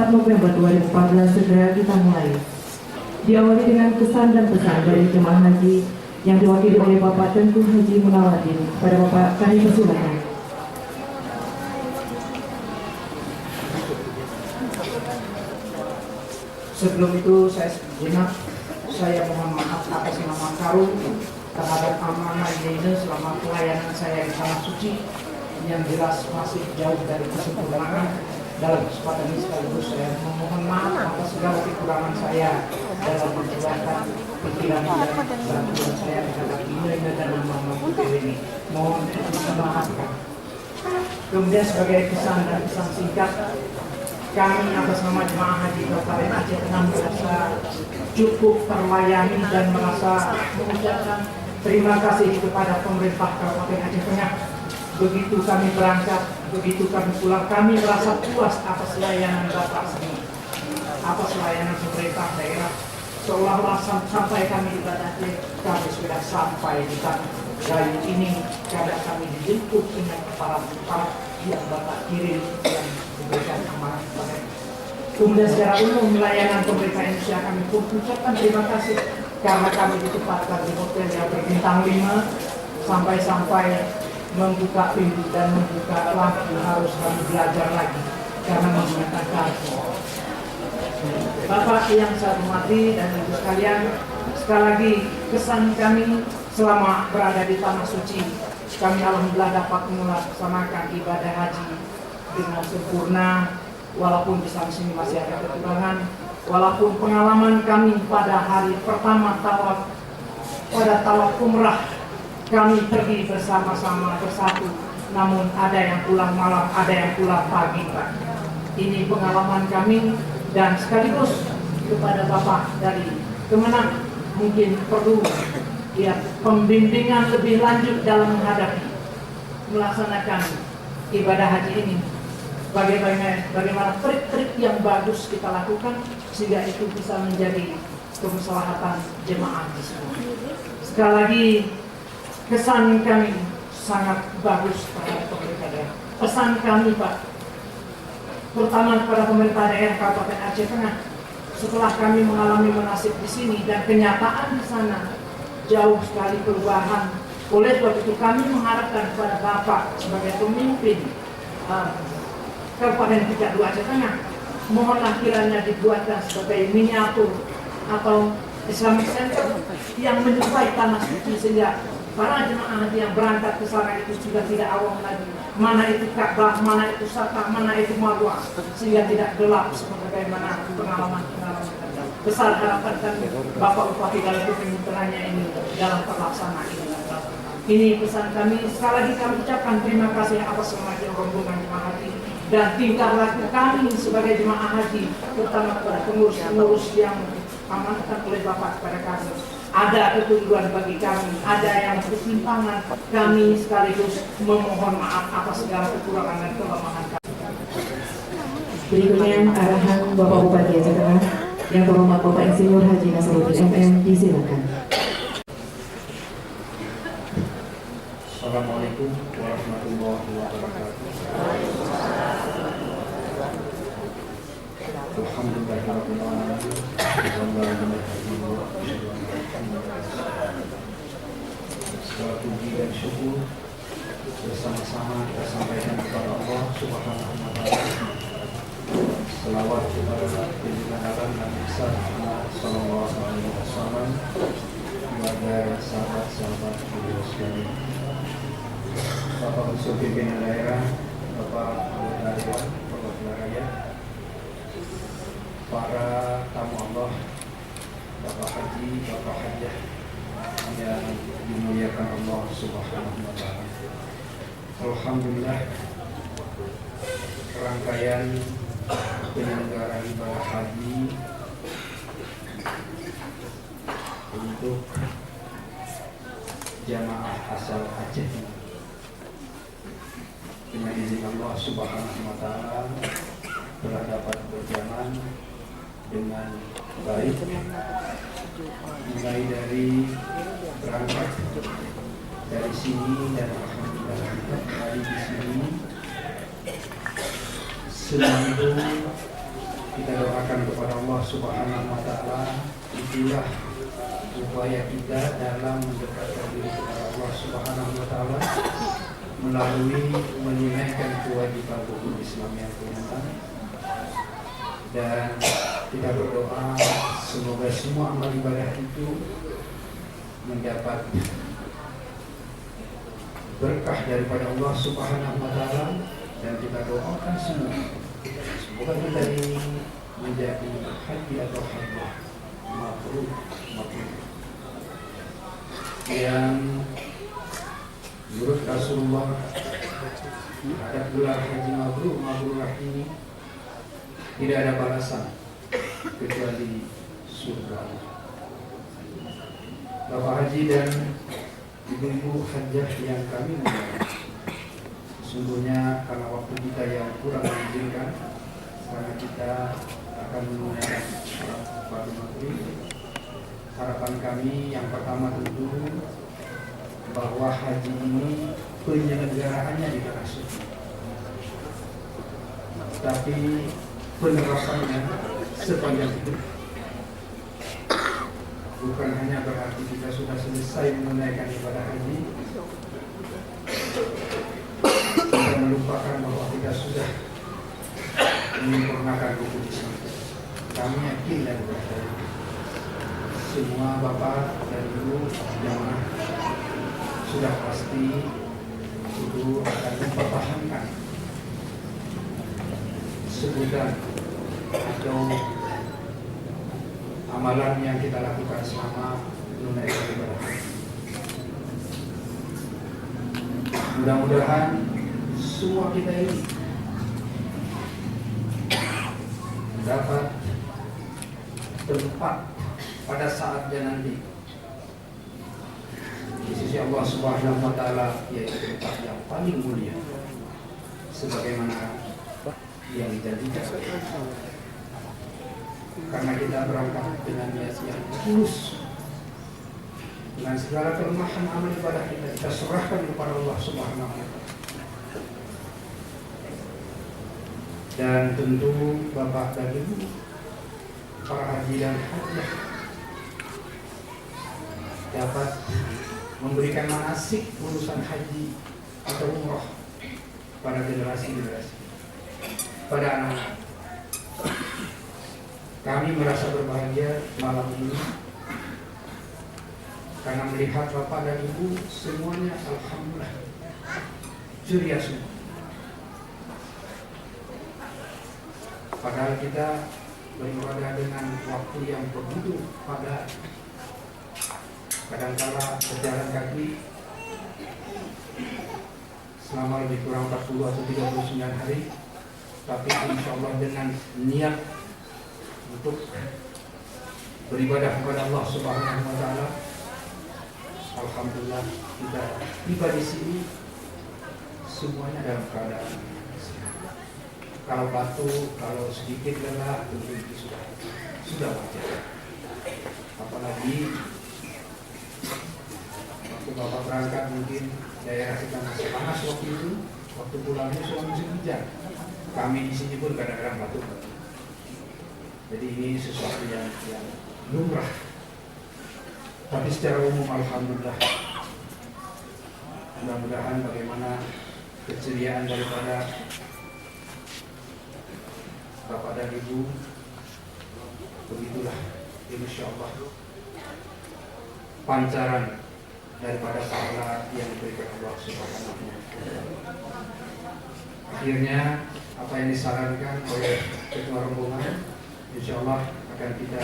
November 2014 segera kita mulai. Diawali dengan pesan dan pesan dari jemaah haji yang diwakili oleh Bapak Tengku Haji Munawaddin. Pada Bapak kami persilakan. Sebelum itu saya mohon maaf atas nama Karung terhadap amanah ini selama pelayanan saya di Tanah Suci yang jelas masih jauh dari kesempurnaan. Dalam kesempatan ini sekaligus saya memohon maaf atas segala kekurangan saya dalam menjelaskan pikiran dan peraturan saya terhadap nilai dan nama ini. Mohon dimaafkan. Kemudian sebagai kesan dan pesan singkat, kami atas nama jemaah haji Kabupaten Aceh Tengah merasa cukup terlayani dan merasa mengucapkan terima kasih kepada pemerintah Kabupaten Aceh Tengah. Begitu kami berangkat, begitu kami pulang, kami merasa puas atas layanan Bapak semua, atas layanan pemerintah daerah. Seolah-olah sampai kami di Aceh, kami sudah sampai di tanah gayu ini karena kami dijemput dengan aparat yang Bapak kirim yang diberikan amanah kepada kami. Kemudian secara umum layanan pemerintah Indonesia kami pun ucapkan terima kasih karena kami ditempatkan di hotel yang berbintang 5 sampai membuka pintu dan membuka lampu harus kami belajar lagi karena menggunakan kartu. Bapak yang saya hormati dan ibu sekalian, sekali lagi kesan kami selama berada di Tanah Suci, kami alhamdulillah dapat melaksanakan ibadah haji dengan sempurna, walaupun di sana sini masih ada kekurangan, walaupun pengalaman kami pada hari pertama tawaf, pada tawaf umrah, kami pergi bersama-sama bersatu, namun ada yang pulang malam, ada yang pulang pagi, Pak. Ini pengalaman kami dan sekaligus kepada Bapak dari Kemenang mungkin perlu pembimbingan lebih lanjut dalam menghadapi melaksanakan ibadah haji ini. Bagaimana trik-trik yang bagus kita lakukan sehingga itu bisa menjadi kemaslahatan jemaah di semua. Sekali lagi kesan kami sangat bagus terhadap pemerintah daerah. Pesan kami Pak, terutama kepada pemerintah daerah Kabupaten Aceh Tengah, setelah kami mengalami manasik di sini dan kenyataan di sana jauh sekali perubahan. Oleh sebab itu kami mengharapkan kepada Bapak sebagai pemimpin Kabupaten 32 Aceh Tengah, mohonlah kiranya dibuatkan sebagai miniatur atau Islamic Center yang menyerupai Tanah Suci sehingga para jemaah haji yang berangkat ke sana itu sudah tidak awam lagi. Mana itu Ka'bah, mana itu Safa, mana itu Marwah, sehingga tidak gelap sebagaimana pengalaman besar harapan kami Bapak Bupati dalam kepemimpinannya ini dalam pelaksanaan ini. Ini pesan kami. Sekali lagi kami ucapkan terima kasih atas kemajuan rombongan jemaah haji dan tingkah laku kami sebagai jemaah haji, terutama kepada pengurus-pengurus yang amanahkan oleh Bapak kepada kami. Ada ketunduan bagi kami, ada yang kesimpangan, kami sekaligus memohon maaf atas segala kekurangan dan kelemahan kami. Berikutnya arahan Bapak Bupati Aceh Tengah yang terhormat Bapak Insinyur Haji Nasaruddin MM, disilakan. Assalamualaikum warahmatullahi wabarakatuh. Alhamdulillahirabbil alamin. Suatu puji dan syukur bersama-sama kita sampaikan kepada Allah Subhanahu wa taala. Selawat kepada pimpinan alam Nabi sallallahu alaihi wasallam, kepada sahabat-sahabat beliau sekalian. Bapak Unsur Pimpinan Daerah, Bapak Anggota Dewan Perwakilan Rakyat, para tamu Allah, Bapak Haji, Bapak Hajah yang dimuliakan Allah Subhanahu wa taala. Alhamdulillah, rangkaian penyelenggaraan ibadah haji untuk jamaah asal Aceh dengan izin Allah Subhanahu wa taala telah dapat berjalan dengan baik, mulai dari berangkat dari sini dan alhamdulillah dari di sini seminggu kita doakan kepada Allah Subhanahu wa taala, itulah upaya kita dalam mendekatkan diri kepada Allah Subhanahu wa taala melalui menunaikan kewajiban rukun Islam yang kelima. Dan kita berdoa semoga semua amal ibadah itu mendapat berkah daripada Allah Subhanahu wa taala, dan kita doakan semua semoga kita ini menjadi haji atau hajjah mabrur yang menurut Rasulullah ada gelar haji mabrur ini tidak ada balasan kecuali surga. Bapak Haji dan ibu-ibu hajjah yang kami muliakan, sesungguhnya karena waktu kita yang kurang mengizinkan, karena kita akan menunaikan salat fardu maghrib, harapan kami yang pertama tentu bahwa haji ini penyelenggaraannya di tanah suci, tapi penerapannya sepanjang hidup. Bukan hanya berarti kita sudah selesai menunaikan ibadah haji, kita melupakan bahwa kita sudah menyempurnakan rukun Islam. Kami yakin dan percaya semua bapak dan ibu jamaah sudah pasti itu akan mempertahankan sebutan atau amalan yang kita lakukan selama menunaikan ibadah. Mudah-mudahan semua kita ini dapat tempat pada saatnya nanti di sisi Allah Subhanahu wa taala, yaitu tempat yang paling mulia sebagaimana yang dijanjikan. Karena kita berangkat dengan niat yang tulus, dengan segala kelemahan amal ibadah kita serahkan kepada Allah Subhanahu wa taala. Dan tentu Bapak dan Ibu, para haji dan hajjah dapat memberikan manasik urusan haji atau umrah pada generasi-generasi, pada anak-anak. Kami merasa berbahagia malam ini karena melihat Bapak dan Ibu semuanya alhamdulillah ceria semua. Padahal kita beribadah dengan waktu yang begitu padat. Kadangkala berjalan kaki selama lebih kurang 40 atau 39 hari, tapi insya Allah dengan niat untuk beribadah kepada Allah Subhanahu wa taala, alhamdulillah kita tiba di sini semuanya dalam keadaan sehat. Kalau batuk, kalau sedikit lelah, tentu itu sudah wajar. Apalagi waktu Bapak berangkat mungkin daerah kita masih panas waktu itu, waktu pulangnya sudah musim hujan. Kami di sini pun kadang-kadang batuk. Jadi ini sesuatu yang lumrah. Tapi secara umum alhamdulillah, mudah-mudahan bagaimana keceriaan daripada Bapak dan Ibu, begitulah insyaallah pancaran daripada pahala yang diberikan Allah Subhanahu wa taala. Akhirnya apa yang disarankan oleh ketua rombongan insyaallah akan kita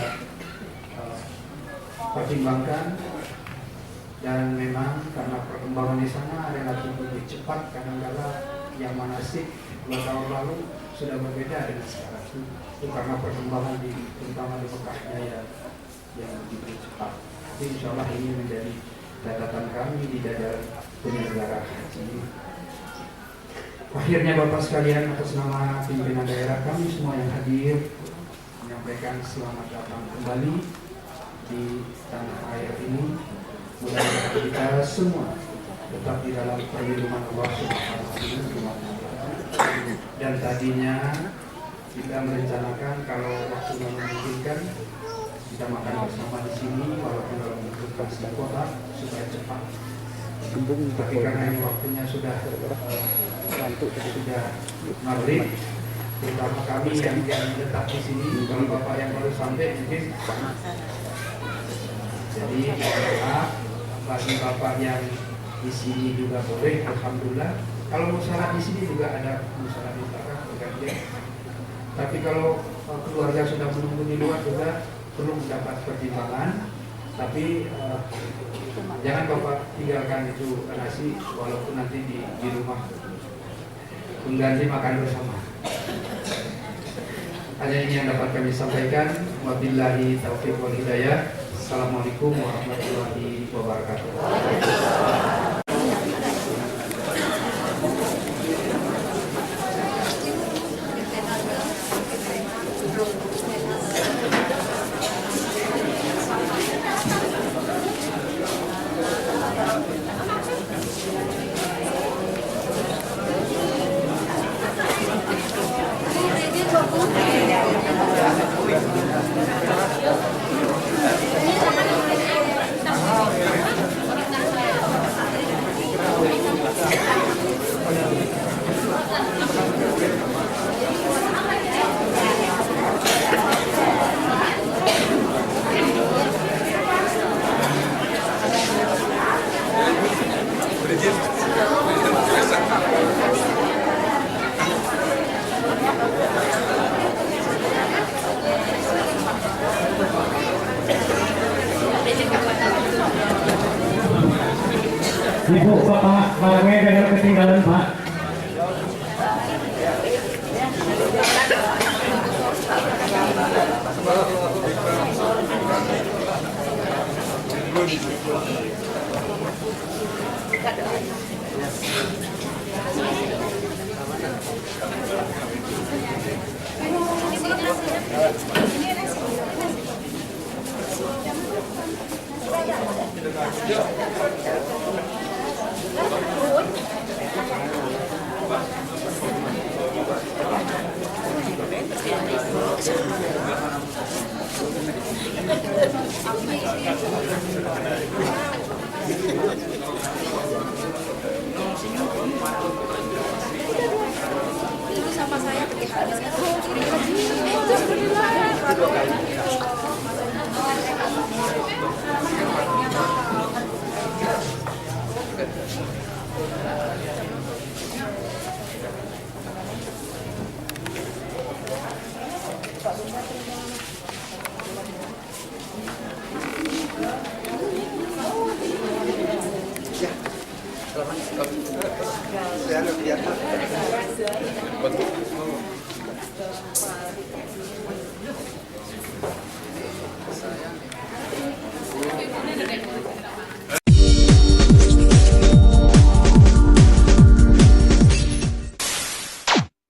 pertimbangkan, dan memang karena perkembangan di sana relatif lebih cepat, kadang-kala yang manasik 2 tahun lalu sudah berbeda dengan sekarang. Itu karena perkembangan terutama di Mekahnya yang begitu cepat. Jadi insyaallah ini menjadi catatan kami di jajaran penyelenggara haji. Akhirnya Bapak sekalian, atas nama pimpinan daerah kami semua yang hadir, menyampaikan selamat datang kembali di tanah air ini. Mudah-mudahan kita semua tetap di dalam perlindungan Allah Subhanahu wa taala. Dan tadinya kita merencanakan kalau waktunya memungkinkan kita makan bersama di sini walaupun dalam bentuk nasi kotak supaya cepat. Tapi karena ini waktunya sudah maghrib, terutama kami yang tetap di sini, kalau bapak yang baru sampai mungkin. Jadi maaf, bagi bapak yang di sini juga boleh, alhamdulillah. Kalau mau salat di sini juga ada musola di belakang bergantian. Tapi kalau keluarga sudah menunggu di luar juga perlu mendapat pertimbangan. Tapi jangan bapak tinggalkan itu nasi walaupun nanti di rumah mengganti makan bersama. Hanya ini yang dapat kami sampaikan. Wabillahi taufiq wal hidayah. Assalamualaikum warahmatullahi wabarakatuh. Ibu bapak barangnya jangan ketinggalan Pak.